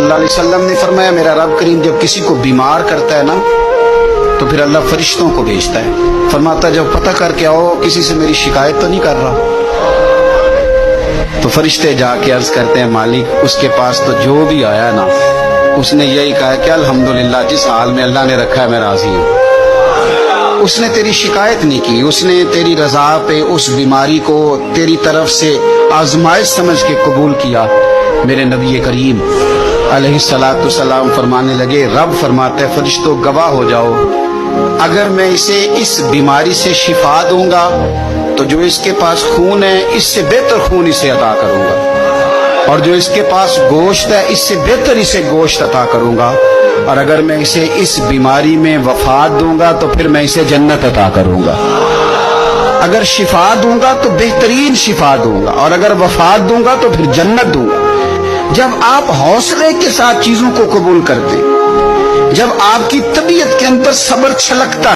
اللہ علیہ وسلم نے فرمایا میرا رب کریم جب کسی کو بیمار کرتا ہے نا تو پھر اللہ فرشتوں کو بھیجتا ہے، فرماتا ہے جب پتہ کر کے آؤ کسی سے میری شکایت تو نہیں کر رہا۔ تو فرشتے جا کے عرض کرتے ہیں مالک اس کے پاس تو جو بھی آیا نا اس نے یہی کہا کہ الحمدللہ جس حال میں اللہ نے رکھا ہے میں راضی ہوں۔ اس نے تیری شکایت نہیں کی، اس نے تیری رضا پہ اس بیماری کو تیری طرف سے آزمائش سمجھ کے قبول کیا۔ میرے نبی کریم علیہ الصلوۃ والسلام فرمانے لگے، رب فرماتا ہے فرشتوں گواہ ہو جاؤ، اگر میں اسے اس بیماری سے شفا دوں گا تو جو اس کے پاس خون ہے اس سے بہتر خون اسے عطا کروں گا، اور جو اس کے پاس گوشت ہے اس سے بہتر اسے گوشت عطا کروں گا، اور اگر میں اسے اس بیماری میں وفات دوں گا تو پھر میں اسے جنت عطا کروں گا۔ اگر شفا دوں گا تو بہترین شفا دوں گا، اور اگر وفات دوں گا تو پھر جنت دوں گا۔ جب آپ حوصلے کے ساتھ چیزوں کو قبول کرتے، جب آپ کی طبیعت کے اندر صبر چھلکتا